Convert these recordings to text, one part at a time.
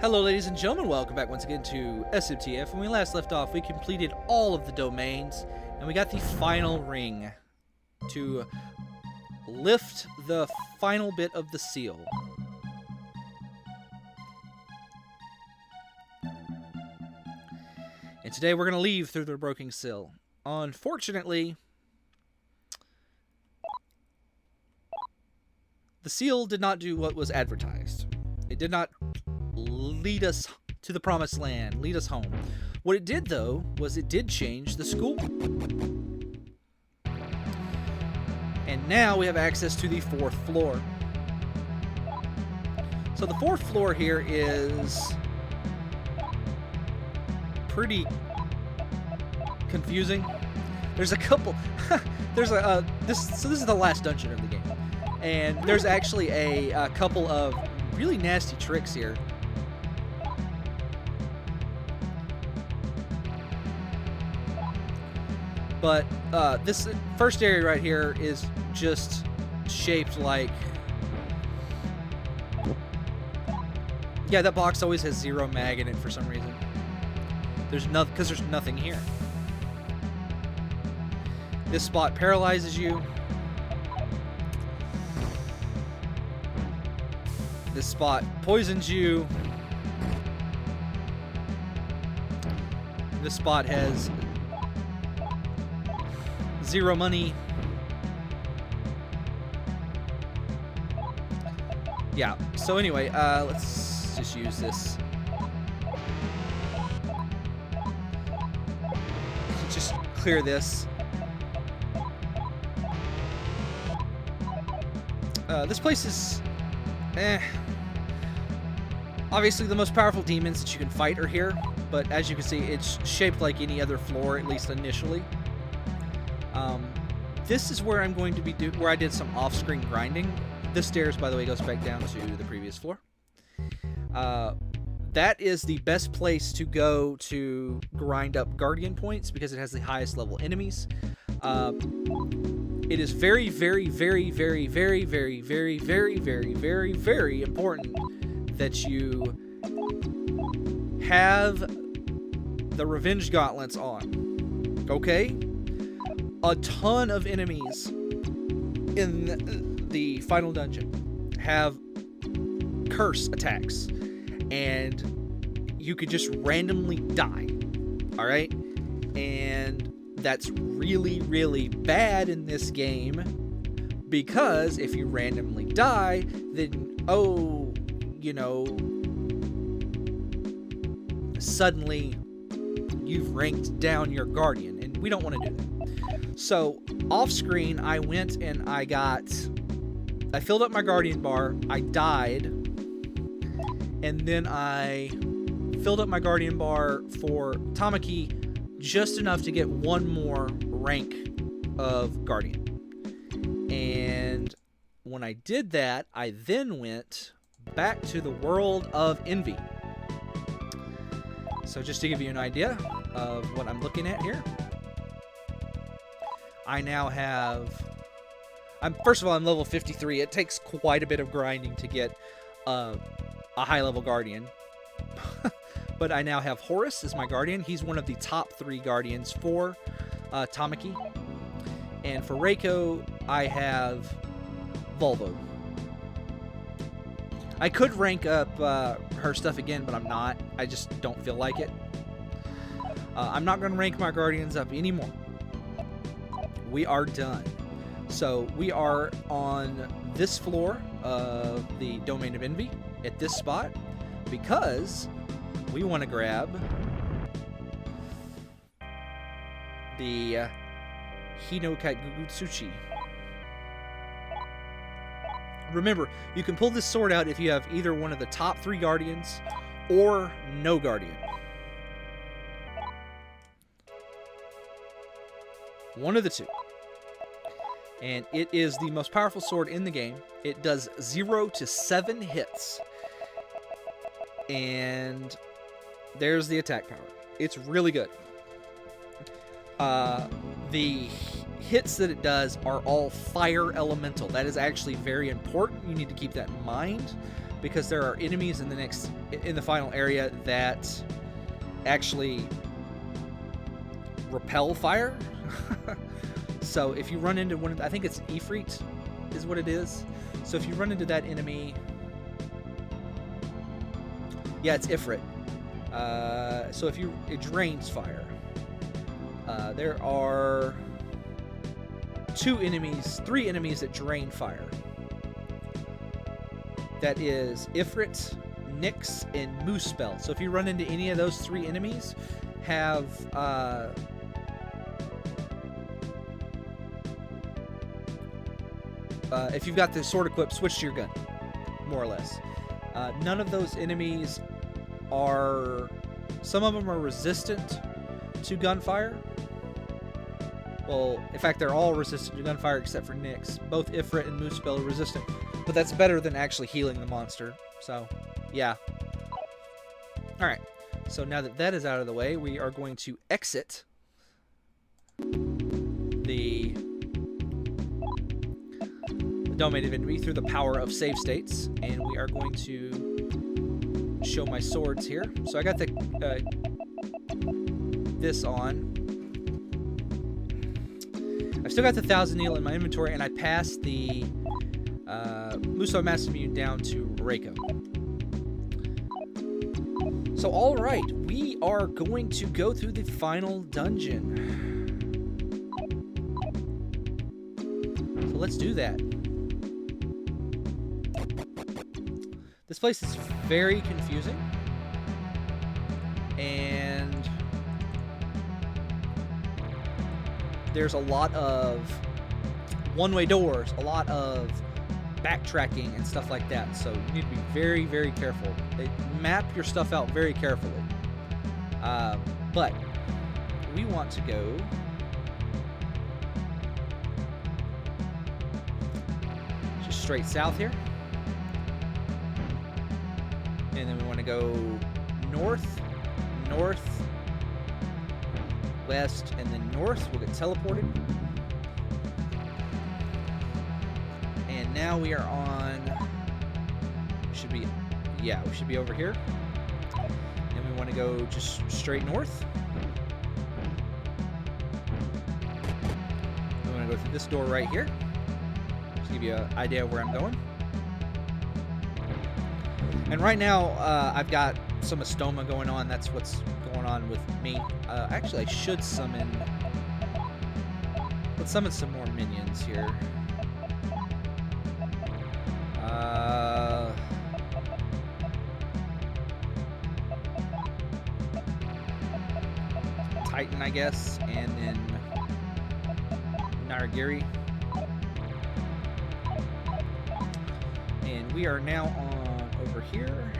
Hello ladies and gentlemen, welcome back once again to SMTF. When we last left off, we completed all of the domains, and we got the final ring to lift the final bit of the seal. And today we're going to leave through the broken seal. Unfortunately, the seal did not do what was advertised. It did not lead us to the promised land, lead us home. What it did, though, was it did change the school. And now we have access to the 4th floor. So the 4th floor here is pretty confusing. There's a couple this is the last dungeon of the game. And there's actually a couple of really nasty tricks here. But this first area right here is just shaped like... Yeah, that box always has 0 mag in it for some reason. There's nothing, because there's nothing here. This spot paralyzes you. This spot poisons you. This spot has 0 money. Yeah, so anyway, let's just use this. Just clear this. This place is... Obviously, the most powerful demons that you can fight are here, but as you can see, it's shaped like any other floor, at least initially. This is where I'm going to be where I did some off-screen grinding. This stairs, by the way, goes back down to the previous floor. That is the best place to go to grind up guardian points because it has the highest level enemies. It is very, very, very, very, very, very, very, very, very, very, very important that you have the Revenge Gauntlets on. Okay? A ton of enemies in the final dungeon have curse attacks, and you could just randomly die. Alright? And that's really, really bad in this game, because if you randomly die, then, oh, you know, suddenly you've ranked down your guardian, and we don't want to do that. So, off screen, I went and I filled up my guardian bar, I died, and then I filled up my guardian bar for Tamaki just enough to get 1 more rank of guardian. And when I did that, I then went back to the world of Envy. So just to give you an idea of what I'm looking at here, I now have... First of all, I'm level 53. It takes quite a bit of grinding to get a high-level guardian. But I now have Horus as my guardian. He's one of the top 3 guardians for Tamaki. And for Reiko, I have Volvo. I could rank up her stuff again, but I'm not. I just don't feel like it. I'm not going to rank my guardians up anymore. We are done. So we are on this floor of the Domain of Envy at this spot because we want to grab the Hinokai Gugutsuchi. Remember, you can pull this sword out if you have either one of the top 3 guardians or no guardian. One of the two. And it is the most powerful sword in the game. It does 0 to 7 hits. And there's the attack power. It's really good. The hits that it does are all fire elemental. That is actually very important. You need to keep that in mind because there are enemies in the final area that actually repel fire. So if you run into one of, I think it's Ifrit is what it is. So if you run into that enemy, yeah, it's Ifrit. So it drains fire. There are three enemies that drain fire. That is Ifrit, Nyx, and Moosespell. So if you run into any of those three enemies, if you've got the sword equipped, switch to your gun, more or less. None of those enemies some of them are resistant to gunfire. Well, in fact, they're all resistant to gunfire except for Nyx. Both Ifrit and Moosespell are resistant, but that's better than actually healing the monster. So, yeah. Alright, so now that that is out of the way, we are going to exit the domain of enemy through the power of save states, and we are going to show my swords here. So I got this on. I've still got the Thousand Needle in my inventory, and I passed the Muso Masamune down to Reiko. So, alright, we are going to go through the final dungeon. So let's do that. This place is very confusing, and there's a lot of one-way doors, a lot of backtracking and stuff like that, so you need to be very, very careful. Map your stuff out very carefully. But we want to go just straight south here. And then we want to go north, north, west, and then north. We'll get teleported. And now we are on... we should be over here. And we want to go just straight north. We want to go through this door right here. Just to give you an idea of where I'm going. And right now, I've got some Astoma going on. That's what's going on with me. Actually, I should summon... let's summon some more minions here. Titan, I guess, and then Naragiri. And we are now on over here.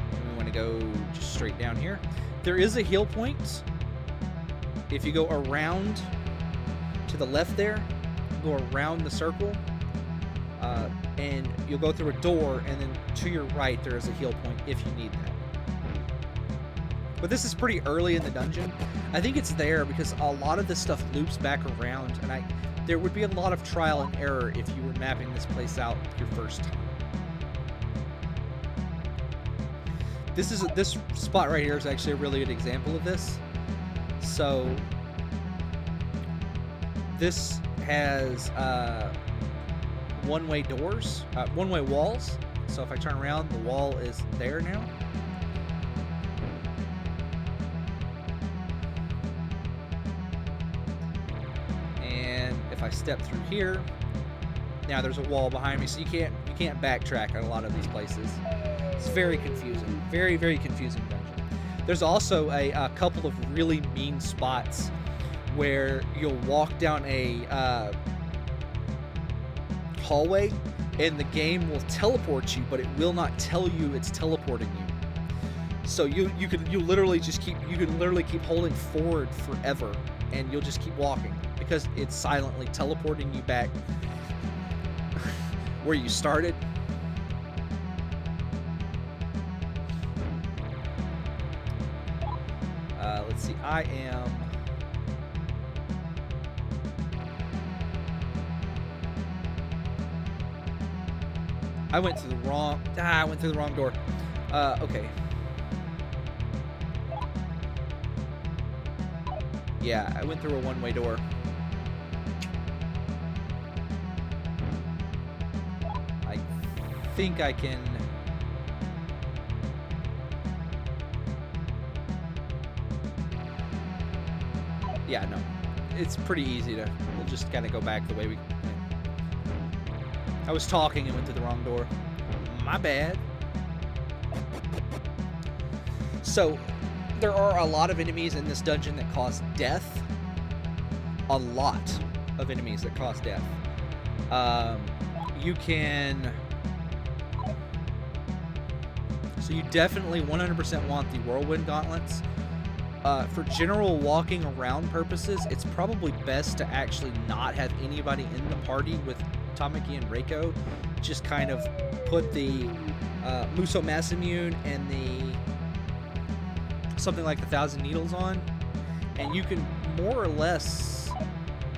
And we want to go just straight down here. There is a heal point. If you go around to the left there, go around the circle, and you'll go through a door, and then to your right there is a heal point if you need that. But this is pretty early in the dungeon. I think it's there because a lot of this stuff loops back around, and there would be a lot of trial and error if you were mapping this place out your first time. This spot right here is actually a really good example of this. So this has one-way doors, one-way walls. So if I turn around, the wall is there now. And if I step through here, now there's a wall behind me, so you can't backtrack on a lot of these places. It's very confusing, very, very confusing dungeon. There's also a couple of really mean spots where you'll walk down a hallway and the game will teleport you, but it will not tell you it's teleporting you. So you can literally keep holding forward forever, and you'll just keep walking because it's silently teleporting you back where you started. Let's see, I am I went through the wrong... I went through the wrong door. Okay. Yeah, I went through a one-way door. I think I can... Yeah, no. It's pretty easy to... We'll just kind of go back the way we... I was talking and went to the wrong door. My bad. So, there are a lot of enemies in this dungeon that cause death. A lot of enemies that cause death. You can... So you definitely 100% want the Whirlwind Gauntlets. For general walking around purposes, it's probably best to actually not have anybody in the party with Tamaki and Reiko. Just kind of put the Muso Masamune and the something like the Thousand Needles on, and you can more or less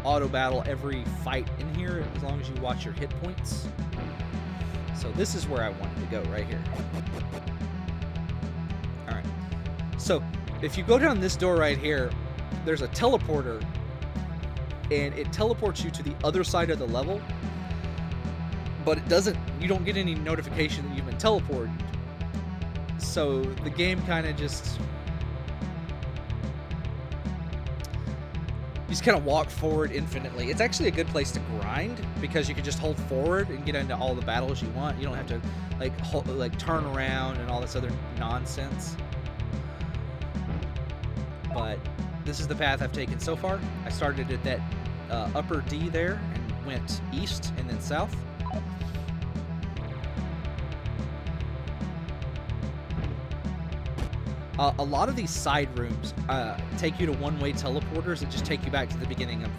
auto battle every fight in here as long as you watch your hit points. So this is where I wanted to go, right here. Alright, so if you go down this door right here, there's a teleporter, and it teleports you to the other side of the level, but it doesn't, you don't get any notification that you've been teleported. So the game kind of just kind of walk forward infinitely. It's actually a good place to grind because you can just hold forward and get into all the battles you want. You don't have to like turn around and all this other nonsense. But this is the path I've taken so far. I started at that upper D there and went east and then south. A lot of these side rooms take you to one-way teleporters that just take you back to the beginning of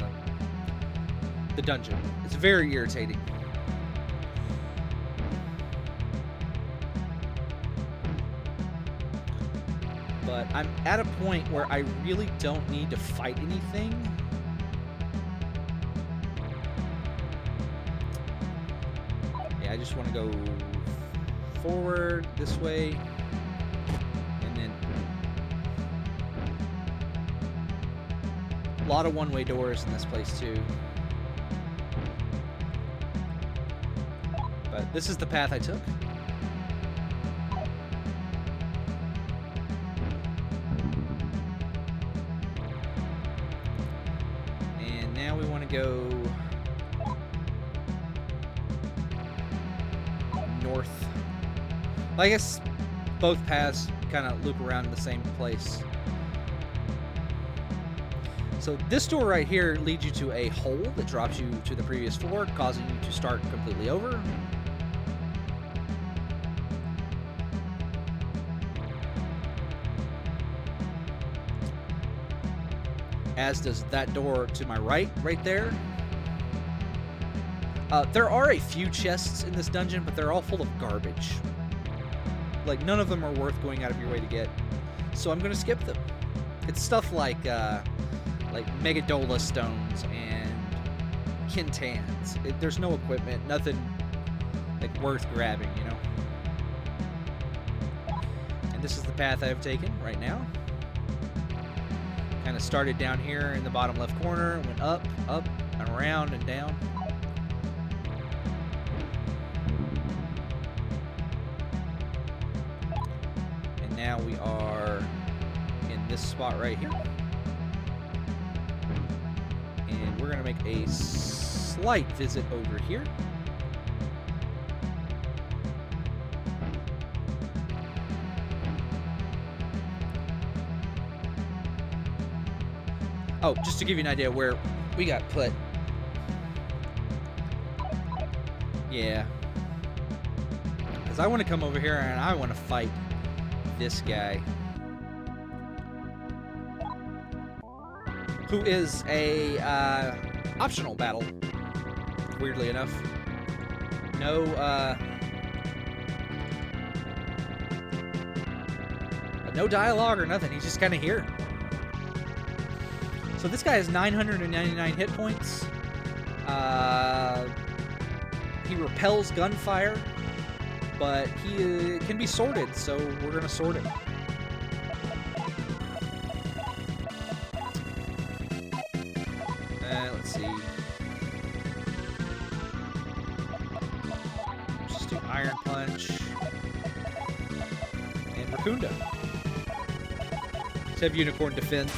the dungeon. It's very irritating. But I'm at a point where I really don't need to fight anything. Yeah, I just want to go forward this way. A lot of one-way doors in this place too. But this is the path I took. And now we want to go north. Well, I guess both paths kind of loop around the same place. So this door right here leads you to a hole that drops you to the previous floor, causing you to start completely over. As does that door to my right there. There are a few chests in this dungeon, but they're all full of garbage. Like, none of them are worth going out of your way to get. So I'm going to skip them. It's stuff like Megadola stones and Kintans. There's no equipment, nothing like worth grabbing, you know. And this is the path I have taken right now. Kind of started down here in the bottom left corner, went up, and around and down. And now we are in this spot right here. And we're going to make a slight visit over here. Oh, just to give you an idea where we got put. Yeah. Because I want to come over here and I want to fight this guy. Who is a optional battle, weirdly enough. No dialogue or nothing. He's just kind of here. So this guy has 999 hit points. He repels gunfire. but he can be sorted, so we're gonna sort him. Let's see. Let's just do Iron Punch and Raccoon. Let's have Unicorn defend.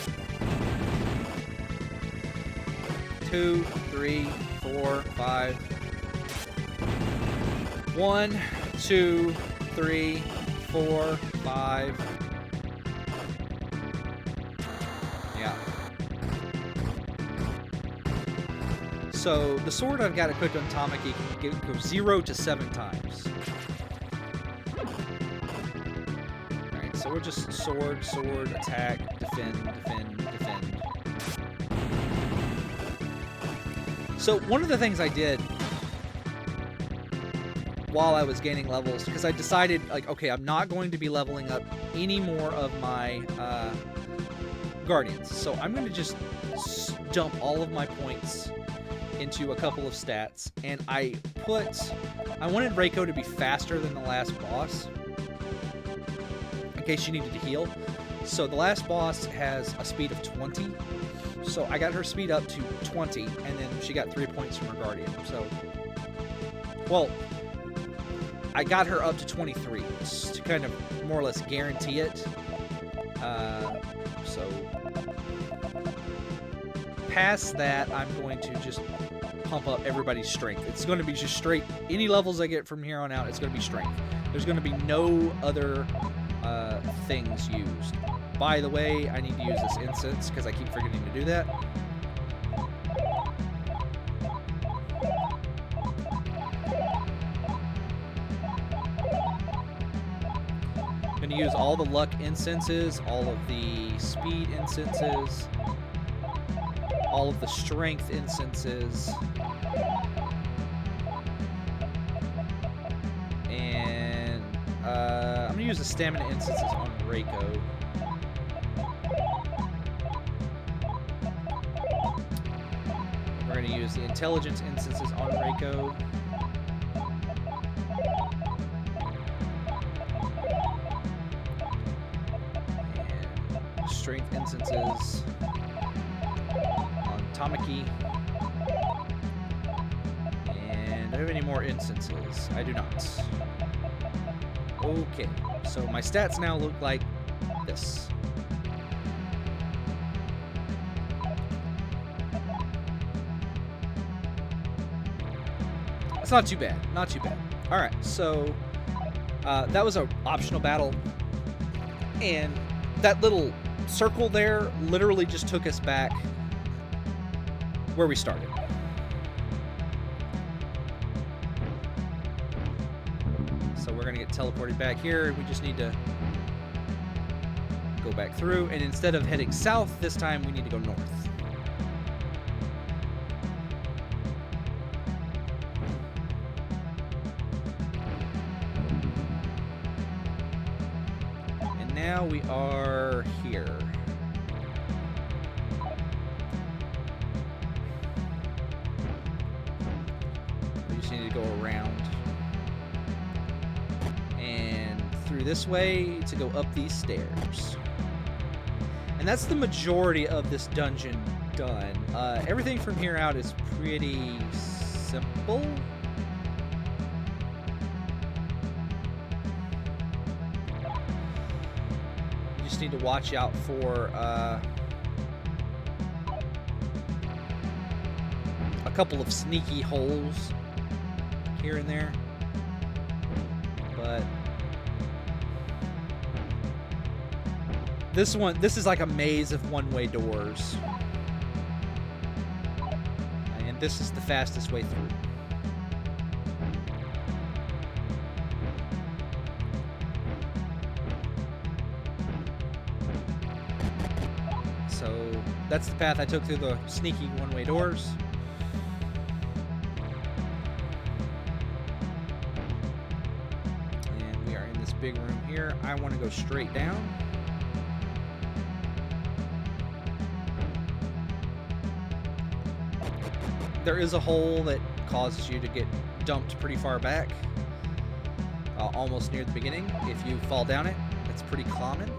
2, 3, 4, 5. 1, 2, 3, 4, 5. Yeah. So the sword I've got equipped on Tamaki can go 0 to 7 times. Alright, so we're just sword, sword, attack, defend, defend, defend. So one of the things I did while I was gaining levels, because I decided, like, okay, I'm not going to be leveling up any more of my Guardians. So I'm going to just dump all of my points into a couple of stats. And I wanted Reiko to be faster than the last boss, in case she needed to heal. So the last boss has a speed of 20. So I got her speed up to 20, and then she got 3 points from her Guardian. So, well, I got her up to 23 to kind of more or less guarantee it. So past that, I'm going to just pump up everybody's strength. It's going to be just straight, any levels I get from here on out, it's going to be strength. There's going to be no other things used. By the way, I need to use this incense because I keep forgetting to do that. I'm going to use all the luck incenses, all of the speed incenses, all of the strength incenses, and I'm going to use the stamina incenses on Reiko. We're going to use the intelligence instances on Reiko. And strength instances on Tamaki. And do I have any more instances? I do not. Okay, so my stats now look like this. It's not too bad. Not too bad. Alright, so that was an optional battle. And that little circle there literally just took us back where we started. So we're going to get teleported back here. We just need to go back through. And instead of heading south, this time we need to go north. Now we are here. We just need to go around and through this way to go up these stairs. And that's the majority of this dungeon done. Everything from here out is pretty simple. Need to watch out for a couple of sneaky holes here and there, but this is like a maze of one-way doors, and this is the fastest way through. That's the path I took through the sneaky one-way doors. And we are in this big room here. I want to go straight down. There is a hole that causes you to get dumped pretty far back. almost near the beginning. If you fall down it, that's pretty common.